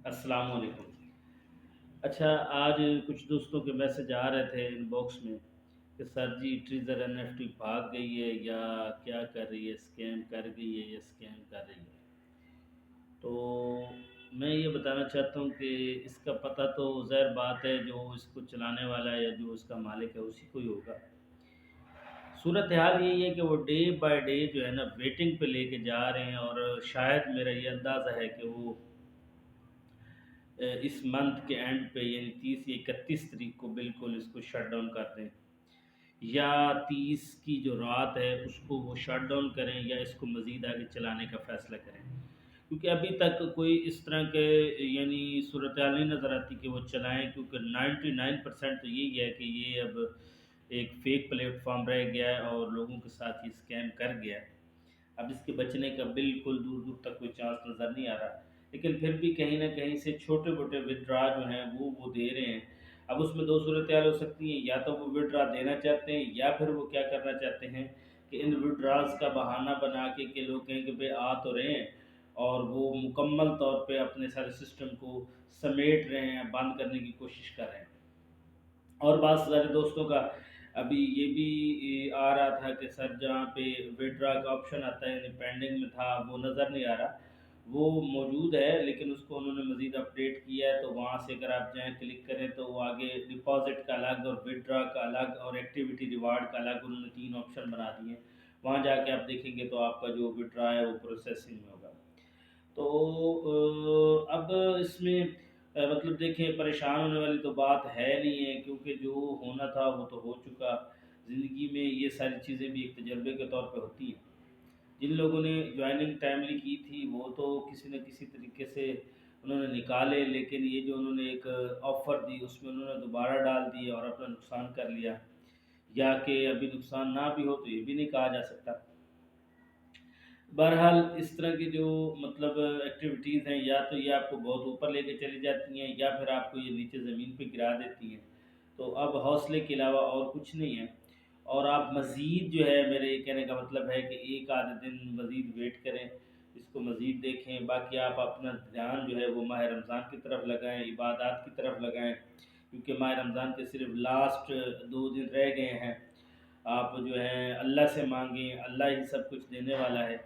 अस्सलाम वालेकुम। अच्छा, आज कुछ दोस्तों के मैसेज आ रहे थे इनबॉक्स में कि सर जी ट्रेज़र एनएफटी भाग गई है या क्या कर रही है, स्कैम कर गई है या स्कैम कर रही है। तो मैं ये बताना चाहता हूँ कि इसका पता तो ज़ाहिर बात है जो इसको चलाने वाला है या जो उसका मालिक है उसी को ही होगा। सूरत हाल यही है कि वो डे बाय डे जो है ना वेटिंग पे लेके जा रहे हैं और शायद मेरा ये अंदाज़ा है कि वो इस मंथ के एंड पे यानी 30 या 31 तारीख को बिल्कुल इसको शट डाउन कर दें, या 30 की जो रात है उसको वो शट डाउन करें या इसको मज़ीद आगे चलाने का फ़ैसला करें। क्योंकि अभी तक कोई इस तरह के यानी सूरत हाल नहीं नज़र आती कि वो चलाएँ, क्योंकि 99% तो यही है कि ये अब एक फ़ेक प्लेटफ़ॉर्म रह गया है और लोगों के साथ ये स्कैम कर गया है। अब इसके बचने का बिल्कुल दूर-दूर तक कोई चांस नज़र नहीं आ रहा। लेकिन फिर भी कहीं न कहीं से छोटे-मोटे विथड्रॉ जो हैं वो दे रहे हैं। अब उसमें 2 सूरत-हाल हो सकती हैं, या तो वो विथड्रॉ देना चाहते हैं या फिर वो क्या करना चाहते हैं कि इन विथड्रॉल्स का बहाना बना के लोग कहें कि भई आ तो रहे हैं और वो मुकम्मल तौर पे अपने सारे सिस्टम को समेट रहे हैं, बंद करने की कोशिश कर रहे हैं। और बहुत सारे दोस्तों का अभी ये भी आ रहा था कि सर जहाँ पे विथड्रॉ का ऑप्शन आता है यानी पेंडिंग में था वो नज़र नहीं आ रहा, वो मौजूद है लेकिन उसको उन्होंने मज़ीद अपडेट किया है, तो वहाँ से अगर आप जाएँ क्लिक करें तो वो आगे डिपॉज़िट का अलग और विथड्रॉ का अलग और एक्टिविटी रिवार्ड का अलग उन्होंने 3 ऑप्शन बना दिए हैं। वहाँ जाके आप देखेंगे तो आपका जो विथड्रॉ है वो प्रोसेसिंग में होगा। तो अब इसमें मतलब देखें परेशान होने वाली तो बात है नहीं है, क्योंकि जो होना था वो तो हो चुका। ज़िंदगी में ये सारी चीज़ें भी एक तजर्बे के तौर पे होती हैं। जिन लोगों ने जॉइनिंग टाइमली की थी वो तो किसी न किसी तरीके से उन्होंने निकाले, लेकिन ये जो उन्होंने एक ऑफ़र दी उसमें उन्होंने दोबारा डाल दिए और अपना नुकसान कर लिया, या कि अभी नुकसान ना भी हो तो ये भी नहीं कहा जा सकता। बहरहाल इस तरह की जो मतलब एक्टिविटीज़ हैं, या तो ये आपको बहुत ऊपर लेके चली जाती हैं या फिर आपको ये नीचे ज़मीन पे गिरा देती हैं। तो अब हौसले के अलावा और कुछ नहीं है, और आप मज़ीद जो है मेरे ये कहने का मतलब है कि 1 आधे दिन मज़ीद वेट करें, इसको मज़ीद देखें। बाकी आप अपना ध्यान जो है वो माह रमज़ान की तरफ लगाएँ, इबादत की तरफ लगाएँ, क्योंकि माह रमज़ान के सिर्फ़ लास्ट 2 दिन रह गए हैं। आप जो है अल्लाह से माँगें, अल्लाह ही सब कुछ देने वाला है।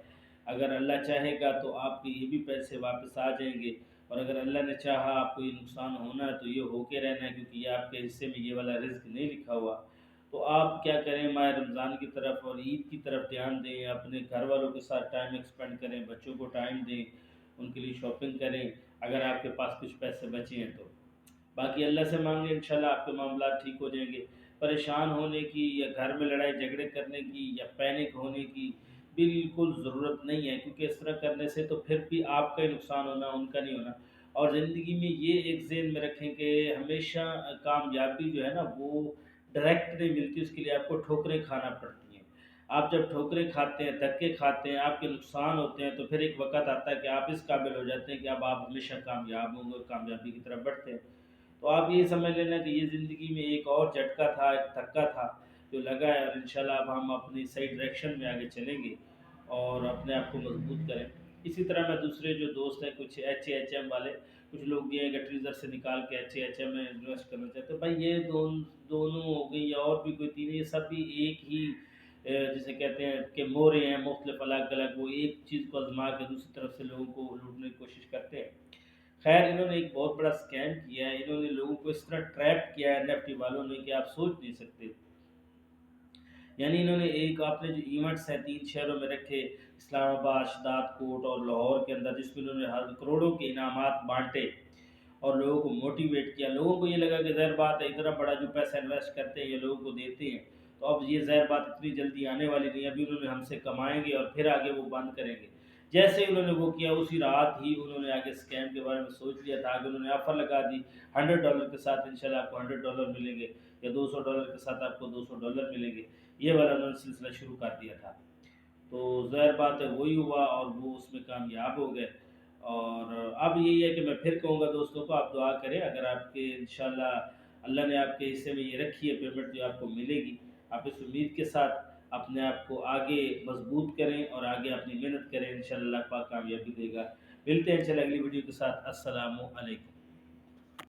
अगर अल्लाह चाहेगा तो आपके ये भी पैसे वापस आ जाएँगे, और अगर अल्लाह ने चाहा आपको ये नुकसान होना है तो ये होके रहना है, क्योंकि ये आपके हिस्से में ये वाला रिज़्क नहीं लिखा हुआ। तो आप क्या करें, माह रमज़ान की तरफ और ईद की तरफ ध्यान दें, अपने घर वालों के साथ टाइम स्पेंड करें, बच्चों को टाइम दें, उनके लिए शॉपिंग करें, अगर आपके पास कुछ पैसे बचे हैं तो। बाकी अल्लाह से मांगे, इंशाल्लाह आपके मामला ठीक हो जाएंगे। परेशान होने की या घर में लड़ाई झगड़े करने की या पैनिक होने की बिल्कुल ज़रूरत नहीं है, क्योंकि इस तरह करने से तो फिर भी आपका ही नुकसान होना, उनका नहीं होना। और ज़िंदगी में ये एक ज़हन में रखें कि हमेशा कामयाबी जो है ना वो डायरेक्ट नहीं मिलती, उसके लिए आपको ठोकरें खाना पड़ती हैं। आप जब ठोकरें खाते हैं, धक्के खाते हैं, आपके नुकसान होते हैं, तो फिर एक वक़्त आता है कि आप इस काबिल हो जाते हैं कि अब आप हमेशा कामयाब होंगे और कामयाबी की तरफ बढ़ते हैं। तो आप ये समझ लेना कि ये ज़िंदगी में एक और झटका था, एक धक्का था जो लगा है, और इंशाल्लाह अब हम अपनी सही डायरेक्शन में आगे चलेंगे और अपने आप को मजबूत करें। इसी तरह मैं दूसरे जो दोस्त हैं कुछ एच वाले, कुछ लोग ये हैं कि ट्रीज़र से निकाल के एच में इन्वेस्ट करना चाहते हैं। भाई ये दोनों हो गई या और भी कोई तीन, ये सब भी एक ही जिसे कहते हैं कि मोहरे हैं मुख्तलिफ अलग अलग, वो एक चीज़ को आजमा के दूसरी तरफ से लोगों को लूटने की कोशिश करते हैं। खैर इन्होंने एक बहुत बड़ा स्कैम किया है, इन्होंने लोगों को इस तरह ट्रैप किया है एनएफटी वालों ने कि आप सोच नहीं सकते। यानी इन्होंने एक आपने जो इवेंट्स हैं 3 शहरों में रखे, इस्लामाबाद, शदादकोट और लाहौर के अंदर, जिसमें इन्होंने हर करोड़ों के इनामात बाँटे और लोगों को मोटिवेट किया। लोगों को ये लगा कि ज़ाहिर बात है इतना बड़ा जो पैसा इन्वेस्ट करते हैं ये लोगों को देते हैं, तो अब ये ज़ाहिर बात इतनी जल्दी आने वाली नहीं है, अभी उन्होंने हमसे कमाएँगे और फिर आगे वो बंद करेंगे। जैसे ही उन्होंने वो किया उसी रात ही उन्होंने आगे स्कैम के बारे में सोच लिया था, आगे उन्होंने ऑफ़र लगा दी, $100 के साथ इंशाल्लाह आपको $100 मिलेंगे, या $200 के साथ आपको $200 मिलेंगे। ये वाला उन्होंने सिलसिला शुरू कर दिया था। तो ज़ाहिर बात है वही हुआ और वो उसमें कामयाब हो गए। और अब यही है कि मैं फिर कहूँगा दोस्तों को आप दुआ करें, अगर आपके इंशाल्लाह अल्लाह ने आपके हिस्से में ये रखी है पेमेंट जो आपको मिलेगी, आप इस उम्मीद के साथ अपने आप को आगे मजबूत करें और आगे अपनी मेहनत करें, इंशाल्लाह अल्लाह पाक कामयाबी देगा। ملتے ہیں چلے اگلی ویڈیو کے ساتھ۔ السلام علیکم۔